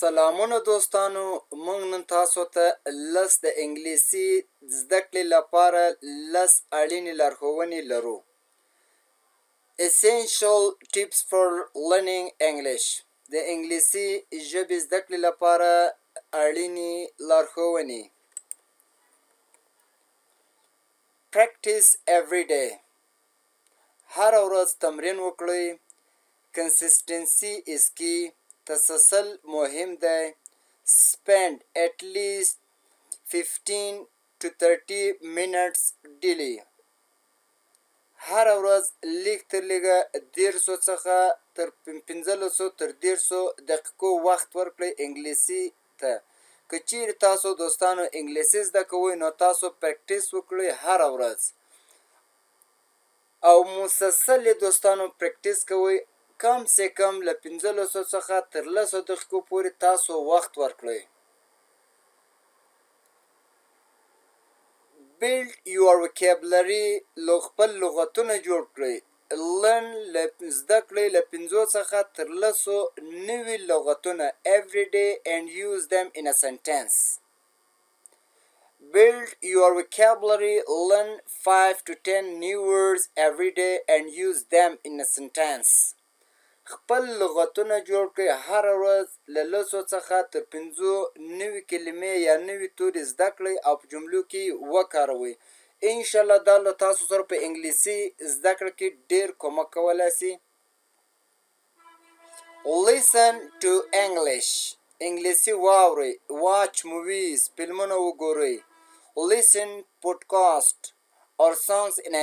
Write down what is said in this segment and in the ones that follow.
سلامونه دوستانو، موږ نن تاسو ته لس د انګلیسي زده کړې لپاره لس اړینې لارښوونې لرو. Essential tips for learning English. د انګلیسي ژبې زده کړې لپاره اړینې لارښوونې. Practice every day. هره ورځ تمرین وکړئ. Consistency is key. تسلسل مهم دی. Spend at least 15 to 30 minutes daily. هره ورځ لیک تر لیکه 1300 څخه تر 1500 تر 1300 دقیقو وخت ورکړئ انګلیسي ته. که چیرې تاسو دوستانو انګلیسي زده کوئ نو تاسو پریکټیس وکړئ هره ورځ او مسلسل دوستانو پریکټیس کوئ. کم سے کم له 1500 څخه تر 100 دقیقو پورې تاسو وخت ورکړئ. Build your vocabulary. خپل لغتونه جوړ کړئ. Learn زده کړئ له 5 څخه تر 100 نوي لغتونه every day and use them in a sentence. Build your vocabulary. Learn 5 to 10 new words every day and use them in a sentence. خپل لغتونه جوړ کړئ هره ورځ له 100 څخه تر 5 نوي کلمې یا نوي توري زده کړئ او په جملو کې وکاروئ. انشاءالله دا له تاسو سره په انګلیسي زده کړه کې ډېر کومک کولی سي. Listen to English. انګلیسي واورئ. Watch movies. فلمونه وګورئ. Listen podcast or songs in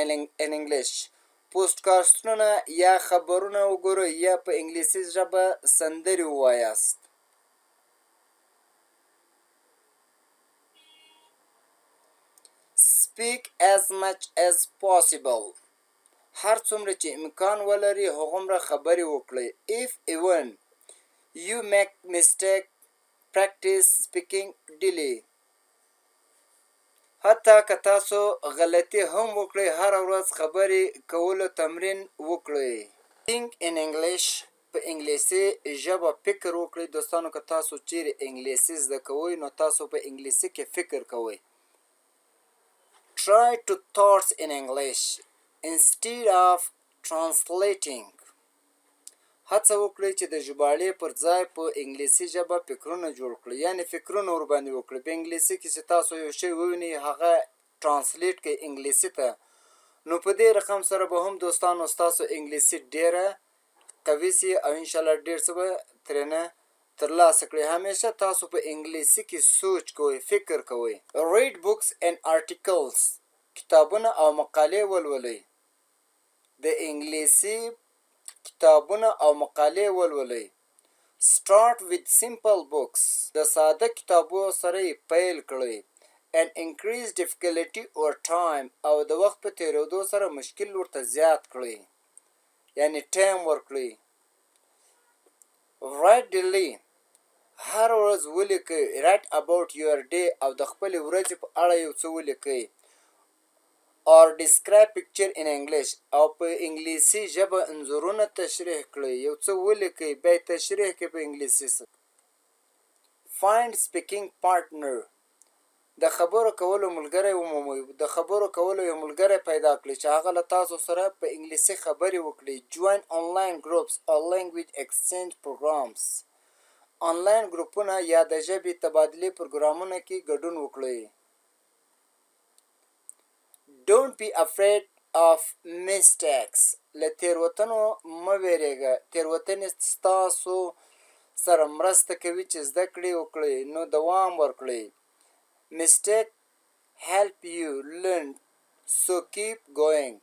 English. پوډکاسټونه یا خبرونه وګورئ یا په انګلیسي ژبه سندرې ووایاست. Speak as much as possible. هر څومره چې امکان ولري هغومره خبرې وکړئ. If even you make mistake, practice speaking daily. حتی که تاسو غلطي هم وکړئ هره ورځ خبرې کولو تمرین وکړئ. Think in English. په انګلیسي ژبه فکر وکړئ. دوستانو که تاسو چیرې انګلیسي زده کوئ نو تاسو په انګلیسي کې فکر کوئ. Try to thoughts in English instead of translating. هڅه وکړئ چې د ژباړې پر ځای په انګلیسي ژبه فکرونه جوړ کړئ، یعنې فکرونه ورباندې وکړئ. په انګلیسي کې چې تاسو یو شی ووینئ هغه ټرانسلیټ کړئ انګلیسي ته، نو په دې رقم سره به هم دوستانو ستاسو انګلیسي ډېره قوي سي او انشاءالله ډېر څه به ترېنه ترلاسه کړئ. همیشه تاسو په انګلیسي کې سوچ کوئ، فکر کوئ. Read books and articles. کتابونه او مقالې ولولئ. د انګلیسي کتابونه او مقالې ولولئ. Start with simple books. د ساده کتابو سره یې پیل کړئ. And increase difficulty over time. او د وخت په تېرېدو سره مشکل ورته زیات کړئ، یعنې ټایم ورکړئ. Write daily. هر ورځ ولیکئ. Write about your day. او د خپلې ورځې په اړه یو څه ولیکئ. Or describe picture in English. او په انګلیسي ژبه انځورونه تشریح کړئ. یو څه ولیکئ بیا یې تشریح کړئ په انګلیسي سره. Find speaking partner. د خبرو کولو ملګری ومومئ. د خبرو کولو یو ملګری پیدا کړئ چې هغه له تاسو سره په انګلیسي خبرې وکړي. Join online groups or language exchange programs. آنلاین ګروپونه یا د ژبې تبادلې پروګرامونه کې ګډون وکړئ. Don't be afraid of mistakes. له تېروتنو مه وېرېږه. تېروتنې ستاسو سره مرسته کوي چې زده کړې وکړئ، نو دوام ورکړئ. Mistake help you learn, so keep going.